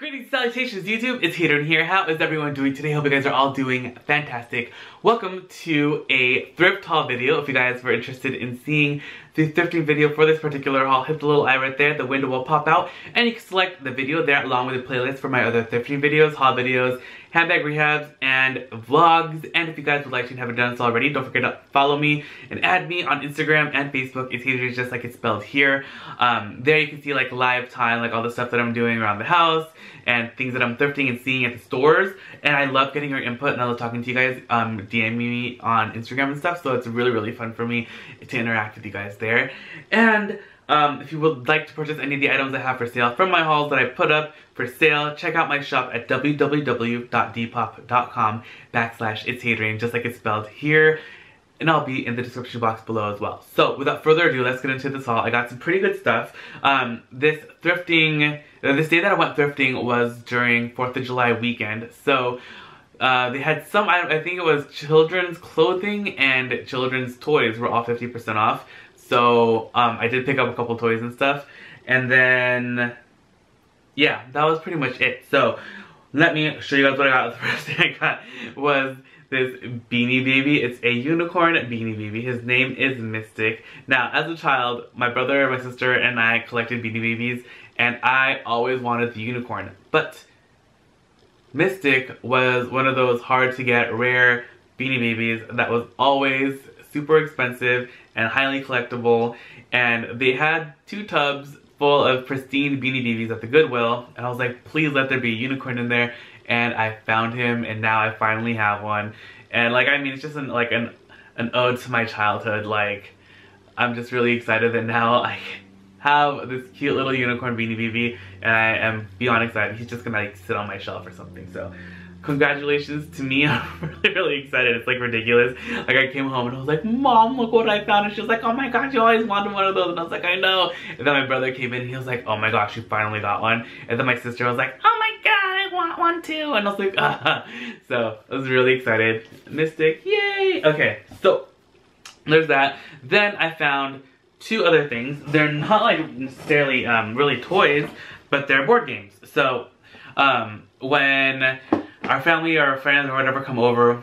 Greetings, salutations YouTube, it's Hadrian here. How is everyone doing today? Hope you guys are all doing fantastic. Welcome to a thrift haul video. If you guys were interested in seeing the thrifting video for this particular haul, hit the little eye right there, the window will pop out, and you can select the video there along with a playlist for my other thrifting videos, haul videos, handbag rehabs, and vlogs. And if you guys would like to and haven't done so already, don't forget to follow me and add me on Instagram and Facebook. It's Hadrian, just like it's spelled here. There you can see like live time, like all the stuff that I'm doing around the house and things that I'm thrifting and seeing at the stores. And I love getting your input, and I love talking to you guys, DMing me on Instagram and stuff, so it's really fun for me to interact with you guys there. And if you would like to purchase any of the items I have for sale from my hauls that I put up for sale, check out my shop at www.depop.com/itsHadrian, just like it's spelled here. And I'll be in the description box below as well. So without further ado, let's get into this haul. I got some pretty good stuff. This day that I went thrifting was during 4th of July weekend. So they had some, I think it was children's clothing and children's toys were all 50% off. So I did pick up a couple toys and stuff. And then, yeah, that was pretty much it. So let me show you guys what I got. The first thing I got was this Beanie Baby. It's a unicorn Beanie Baby. His name is Mystic. Now, as a child, my brother, my sister, and I collected Beanie Babies, and I always wanted the unicorn. But Mystic was one of those hard to get, rare Beanie Babies that was always super expensive and highly collectible. And they had 2 tubs full of pristine Beanie Babies at the Goodwill, and I was like, please let there be a unicorn in there. And I found him, and now I finally have one. And like, I mean, it's just an ode to my childhood. Like, I'm just really excited that now I have this cute little unicorn Beanie Baby, and I am beyond excited. He's just gonna like sit on my shelf or something. So congratulations to me. I'm really excited. It's like ridiculous. Like, I came home and I was like, Mom, look what I found. And she was like, oh my gosh, you always wanted one of those. And I was like, I know. And then my brother came in and he was like, oh my gosh, you finally got one. And then my sister was like, oh my god, I want one too. And I was like, ah. So I was really excited. Mystic, yay. Okay, so there's that. Then I found 2 other things. They're not like necessarily really toys, but they're board games. So when our family or our friends or whatever come over,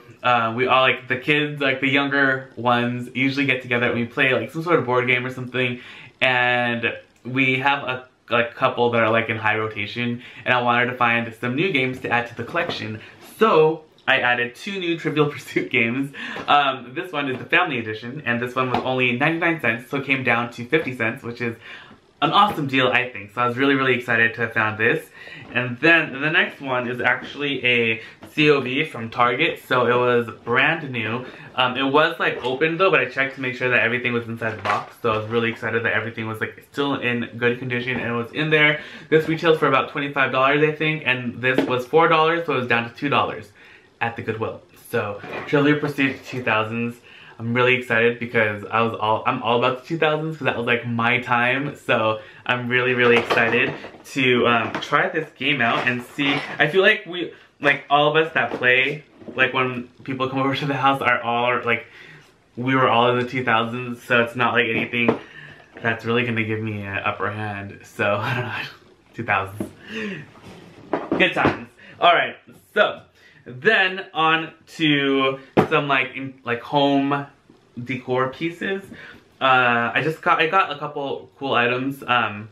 we all, like the kids, like the younger ones, usually get together and we play like some sort of board game or something. And we have a couple that are like in high rotation, and I wanted to find some new games to add to the collection. So I added 2 new Trivial Pursuit games. This one is the family edition, and this one was only 99 cents, so it came down to 50 cents, which is an awesome deal, I think. So I was really excited to have found this. And then the next one is actually a COV from Target, so it was brand new. It was like open though, but I checked to make sure that everything was inside the box. So I was really excited that everything was like still in good condition and it was in there. This retails for about $25, I think, and this was $4, so it was down to $2 at the Goodwill. So Trivial Pursuit 2000s. I'm really excited because I'm all about the 2000s because that was like my time. So I'm really excited to try this game out and see. I feel like all of us that play, like when people come over to the house, are all like, we were all in the 2000s. So it's not like anything that's really gonna give me an upper hand. So I don't know, 2000s, good times. All right, so then on to some like home decor pieces. I got a couple cool items. I'm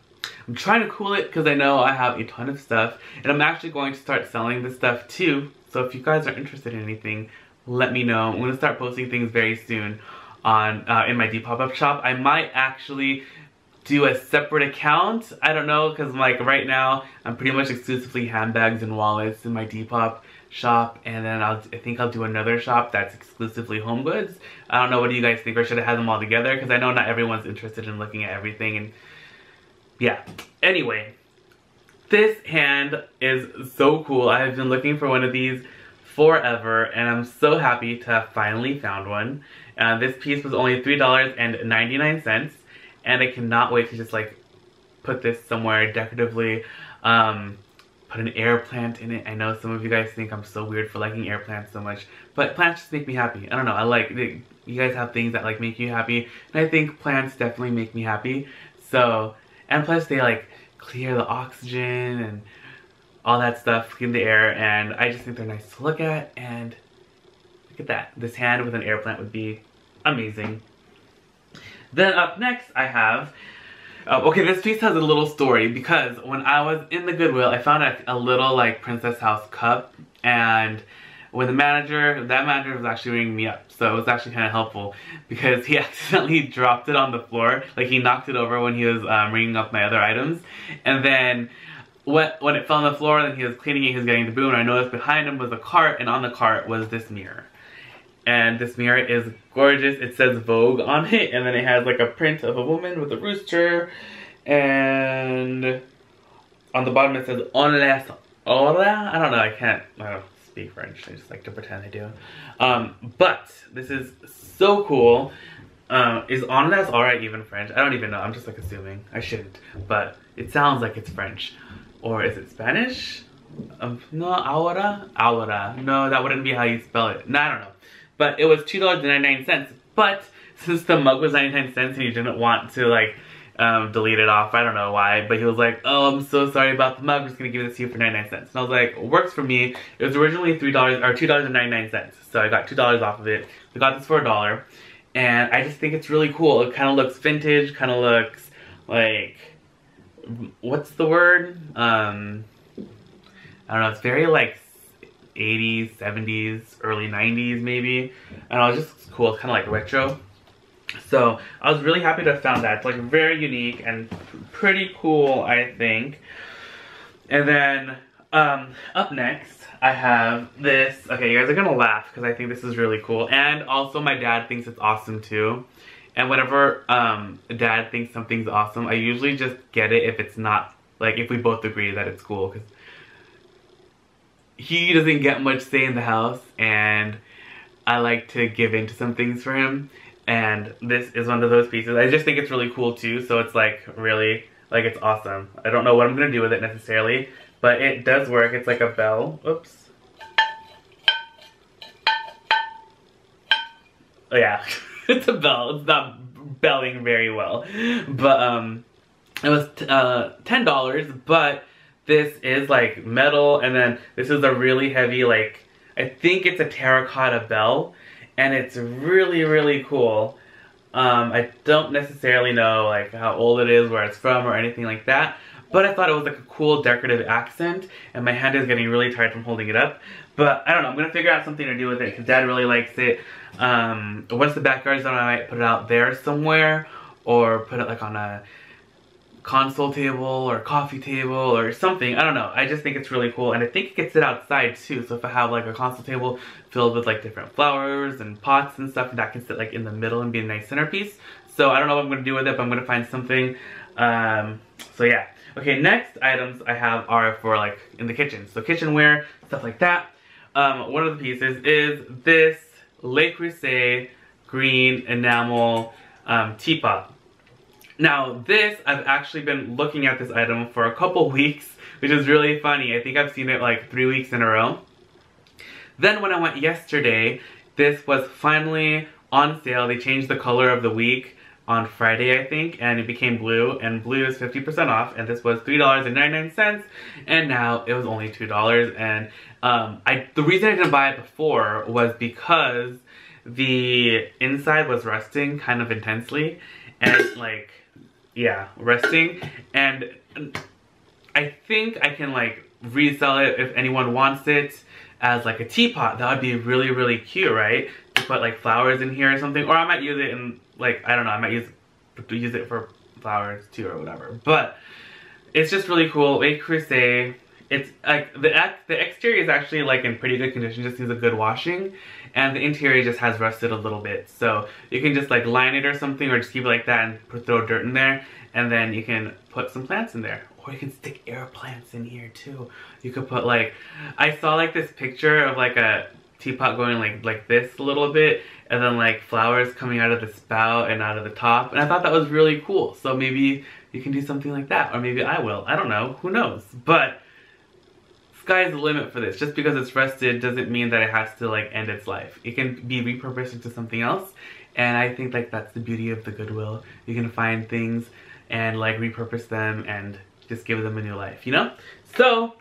trying to cool it because I know I have a ton of stuff, and I'm actually going to start selling this stuff too. So if you guys are interested in anything, let me know. I'm gonna start posting things very soon on in my Depop up shop. I might actually do a separate account. I don't know, because like right now I'm pretty much exclusively handbags and wallets in my Depop shop, and then I think I'll do another shop that's exclusively home goods. I don't know, what do you guys think, or should I have them all together? Because I know not everyone's interested in looking at everything, and yeah. Anyway, this hand is so cool. I have been looking for one of these forever, and I'm so happy to have finally found one. This piece was only $3.99, and I cannot wait to just like put this somewhere decoratively. Put an air plant in it. I know some of you guys think I'm so weird for liking air plants so much, but plants just make me happy. I don't know, I like, you guys have things that like make you happy, and I think plants definitely make me happy. So, and plus they like clear the oxygen, and all that stuff in the air, and I just think they're nice to look at. And look at that. This hand with an air plant would be amazing. Then up next I have, okay, this piece has a little story because when I was in the Goodwill, I found a little like Princess House cup, and when that manager was actually ringing me up, so it was actually kind of helpful because he accidentally dropped it on the floor, like he knocked it over when he was ringing up my other items, and then when it fell on the floor, then he was cleaning it, he was getting the boom, and I noticed behind him was a cart, and on the cart was this mirror. And this mirror is gorgeous. It says Vogue on it, and then it has like a print of a woman with a rooster, and on the bottom it says On les hora. I don't know, I don't speak French, I just like to pretend I do. But this is so cool. Is On les hora even French? I don't even know, I'm just like assuming. I shouldn't, but it sounds like it's French. Or is it Spanish? No, ahora? Ahora. No, that wouldn't be how you spell it. No, I don't know. But it was $2.99. But since the mug was 99 cents and he didn't want to like delete it off, I don't know why, but he was like, oh, I'm so sorry about the mug, I'm just gonna give this to you for 99 cents. And I was like, works for me. It was originally $3 or $2.99. So I got $2 off of it. We got this for $1. And I just think it's really cool. It kind of looks vintage, kind of looks like, what's the word? I don't know, it's very like 80s, 70s, early 90s maybe. And it was just cool, it's kind of like retro. So I was really happy to have found that. It's like very unique and pretty cool, I think. And then up next I have this. Okay, you guys are gonna laugh because I think this is really cool. And also my dad thinks it's awesome too. And whenever dad thinks something's awesome, I usually just get it if it's not, like if we both agree that it's cool, because he doesn't get much say in the house and I like to give in to some things for him. And this is one of those pieces. I just think it's really cool too, so it's like really, like it's awesome. I don't know what I'm gonna do with it necessarily, but it does work. It's like a bell. Oops. Oh yeah, it's a bell. It's not belling very well. But it was $10, but this is like metal, and then this is a really heavy, like, I think it's a Terracotta Bell, and it's really, really cool. I don't necessarily know like how old it is, where it's from, or anything like that, but I thought it was like a cool decorative accent, and my hand is getting really tired from holding it up. But I don't know, I'm gonna figure out something to do with it, because Dad really likes it. Once the backyard's done, I might put it out there somewhere, or put it like on a console table or coffee table or something. I don't know. I just think it's really cool, and I think it can sit outside too. So if I have like a console table filled with like different flowers and pots and stuff, that can sit like in the middle and be a nice centerpiece. So I don't know what I'm gonna do with it, but I'm gonna find something. So yeah. Okay, next items I have are for like in the kitchen. So kitchenware, stuff like that. One of the pieces is this Le Creuset green enamel teapot. Now this, I've actually been looking at this item for a couple weeks, which is really funny. I think I've seen it like 3 weeks in a row. Then when I went yesterday, this was finally on sale. They changed the color of the week on Friday, I think, and it became blue, and blue is 50% off, and this was $3.99, and now it was only $2. And the reason I didn't buy it before was because the inside was rusting kind of intensely, and like, yeah, rusting, and I think I can like resell it if anyone wants it as like a teapot. That would be really, really cute, right? To put like flowers in here or something, or I might use it in like, I don't know, I might use it for flowers too or whatever. But it's just really cool. Le Creuset. It's like the exterior is actually like in pretty good condition, just needs a good washing, and the interior just has rusted a little bit. So you can just like line it or something, or just keep it like that and throw dirt in there, and then you can put some plants in there. Or you can stick air plants in here too. You could put like, I saw like this picture of like a teapot going like this a little bit, and then like flowers coming out of the spout and out of the top, and I thought that was really cool. So maybe you can do something like that, or maybe I will. I don't know, who knows? But sky's the limit for this. Just because it's rusted doesn't mean that it has to like end its life. It can be repurposed into something else, and I think like that's the beauty of the Goodwill. You can find things and like repurpose them and just give them a new life, you know? So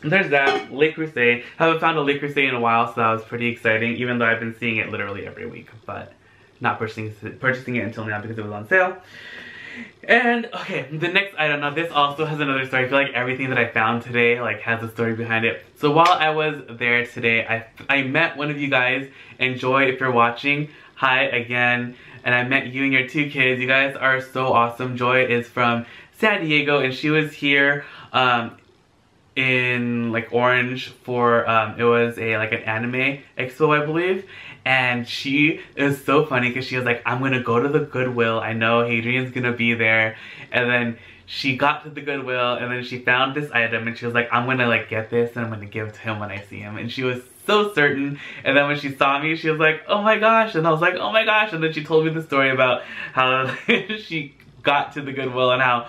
there's that. Le Creuset. Haven't found a Le Creuset in a while, so that was pretty exciting, even though I've been seeing it literally every week, but not purchasing it until now because it was on sale. And okay, the next item, now this also has another story. I feel like everything that I found today like has a story behind it. So while I was there today, I met one of you guys, and Joy, if you're watching, hi again. And I met you and your 2 kids. You guys are so awesome. Joy is from San Diego, and she was here in like Orange for it was like an anime expo, I believe. And she is so funny because she was like, I'm gonna go to the Goodwill, I know Hadrian's gonna be there. And then she got to the Goodwill, and then she found this item, and she was like, I'm gonna like get this and I'm gonna give it to him when I see him. And she was so certain. And then when she saw me, she was like, oh my gosh. And I was like, oh my gosh. And then she told me the story about how she got to the Goodwill and how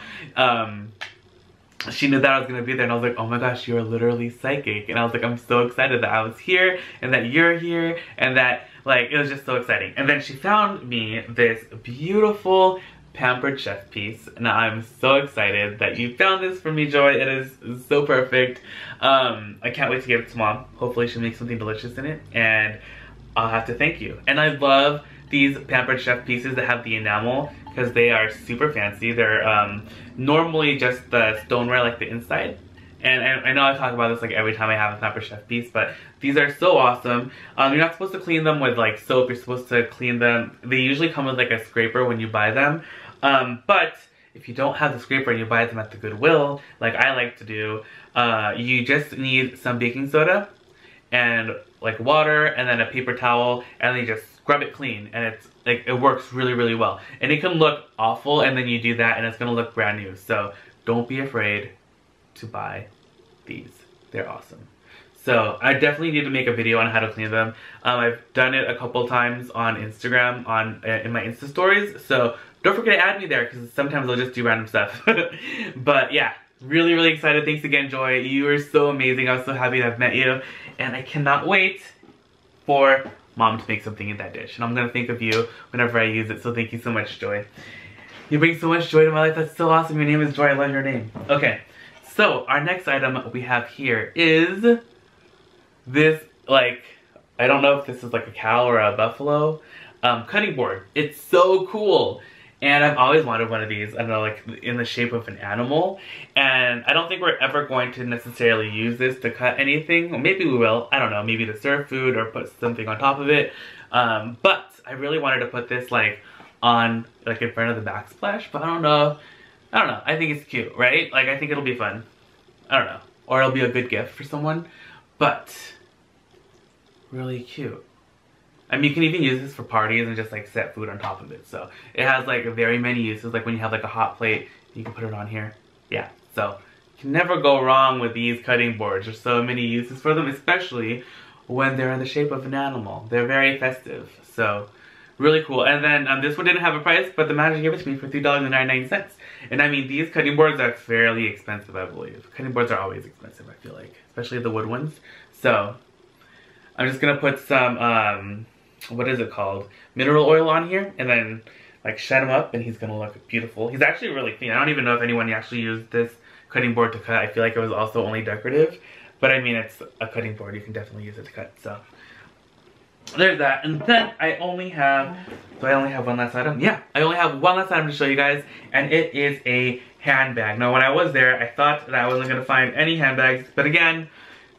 she knew that I was gonna be there. And I was like, oh my gosh, you're literally psychic. And I was like, I'm so excited that I was here and that you're here, and that like it was just so exciting. And then she found me this beautiful Pampered Chef piece, and I'm so excited that you found this for me, Joy. It is so perfect. I can't wait to give it to Mom. Hopefully she'll make something delicious in it, and I'll have to thank you. And I love these Pampered Chef pieces that have the enamel because they are super fancy. They're normally just the stoneware, like the inside. And I know I talk about this like every time I have a Pampered Chef piece, but these are so awesome. You're not supposed to clean them with like soap. You're supposed to clean them. They usually come with like a scraper when you buy them. But if you don't have the scraper and you buy them at the Goodwill, like I like to do, you just need some baking soda and like water and then a paper towel, and then you just scrub it clean, and it's like it works really, really well. And it can look awful, and then you do that and it's gonna look brand new. So don't be afraid to buy these. They're awesome. So I definitely need to make a video on how to clean them. I've done it a couple times on Instagram, in my Insta stories. So don't forget to add me there because sometimes I'll just do random stuff. But yeah, really, really excited. Thanks again, Joy. You are so amazing. I was so happy to have met you, and I cannot wait for Mom to make something in that dish. And I'm gonna think of you whenever I use it. So thank you so much, Joy. You bring so much joy to my life. That's so awesome. Your name is Joy. I love your name. Okay. So our next item we have here is this, like, I don't know if this is like a cow or a buffalo cutting board. It's so cool. And I've always wanted one of these, I don't know, like in the shape of an animal. And I don't think we're ever going to necessarily use this to cut anything. Well, maybe we will. I don't know. Maybe to serve food or put something on top of it. But I really wanted to put this like on, like in front of the backsplash. But I don't know. I think it's cute, right? Like I think it'll be fun. I don't know. Or it'll be a good gift for someone. But really cute. I mean, you can even use this for parties and just like set food on top of it. So it has like very many uses. Like when you have like a hot plate, you can put it on here. Yeah, so you can never go wrong with these cutting boards. There's so many uses for them, especially when they're in the shape of an animal. They're very festive. So really cool. And then this one didn't have a price, but the manager gave it to me for $3.99. And I mean, these cutting boards are fairly expensive, I believe. Cutting boards are always expensive, I feel like, especially the wood ones. So I'm just gonna put some what is it called? Mineral oil on here, and then like shut him up, and he's gonna look beautiful. He's actually really clean. I don't even know if anyone actually used this cutting board to cut. I feel like it was also only decorative, but I mean, it's a cutting board. You can definitely use it to cut. So there's that. And then I only have, do I only have one last item? Yeah, I only have one last item to show you guys, and it is a handbag. Now, when I was there, I thought that I wasn't gonna find any handbags, but again,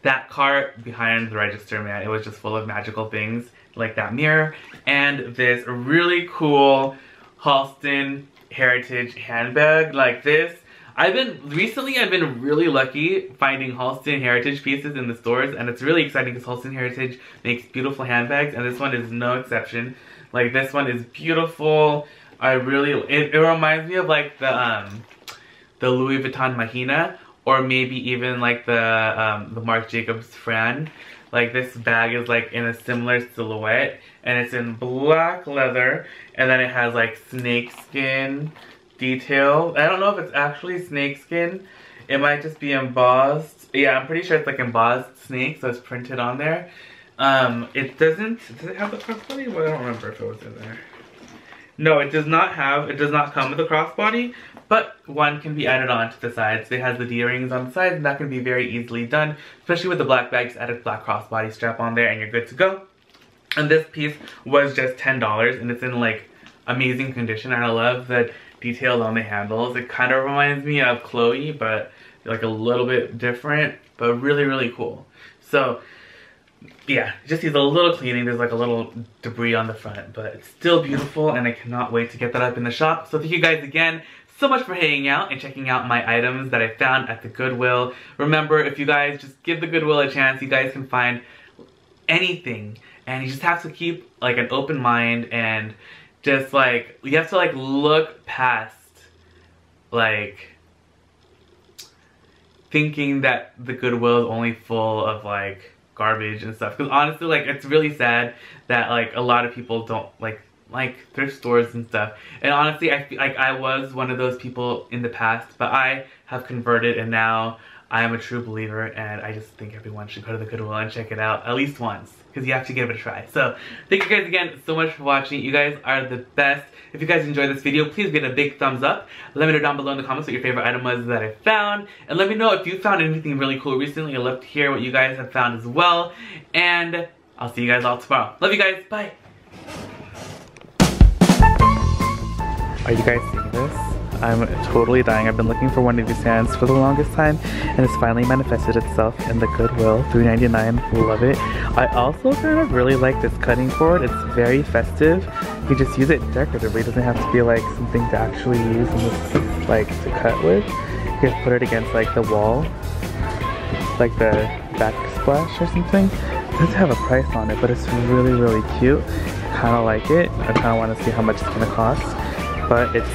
that cart behind the register, man, it was just full of magical things, like that mirror, and this really cool Halston heritage handbag like this. Recently I've been really lucky finding Halston heritage pieces in the stores, and it's really exciting because Halston heritage makes beautiful handbags, and this one is no exception. Like this one is beautiful. It reminds me of like the Louis Vuitton Mahina, or maybe even like the Marc Jacobs Fran. Like this bag is like in a similar silhouette, and it's in black leather, and then it has like snakeskin detail. I don't know if it's actually snakeskin. It might just be embossed. Yeah, I'm pretty sure it's like embossed snake, so it's printed on there. Does it have the crossbody? Well, I don't remember if it was in there. No, it does not come with a crossbody, but one can be added on to the sides. It has the D-rings on the sides, and that can be very easily done, especially with the black bag. Just add a black crossbody strap on there and you're good to go. And this piece was just $10, and it's in like amazing condition. And I love the details on the handles. It kind of reminds me of Chloe, but like a little bit different, but really, really cool. So yeah, just needs a little cleaning. There's like a little debris on the front, but it's still beautiful, and I cannot wait to get that up in the shop. So thank you guys again so much for hanging out and checking out my items that I found at the Goodwill. Remember, if you guys just give the Goodwill a chance, you guys can find anything, and you just have to keep like an open mind, and just like, you have to like look past like thinking that the Goodwill is only full of like garbage and stuff, because honestly, like, it's really sad that like a lot of people don't like thrift stores and stuff. And honestly, I feel like I was one of those people in the past, but I have converted, and now I am a true believer, and I just think everyone should go to the Goodwill and check it out at least once, because you have to give it a try. So thank you guys again so much for watching. You guys are the best. If you guys enjoyed this video, please give it a big thumbs up. Let me know down below in the comments what your favorite item was that I found, and let me know if you found anything really cool recently. I'd love to hear what you guys have found as well, and I'll see you guys all tomorrow. Love you guys. Bye. Are you guys seeing this? I'm totally dying. I've been looking for one of these stands for the longest time, and it's finally manifested itself in the Goodwill. $3.99. Love it. I also kind of really like this cutting board. It's very festive. You just use it decoratively. It doesn't have to be like something to actually use in this, like, to cut with. You just put it against like the wall, like the backsplash or something. It doesn't have a price on it, but it's really, really cute. Kind of like it. I kind of want to see how much it's gonna cost, but it's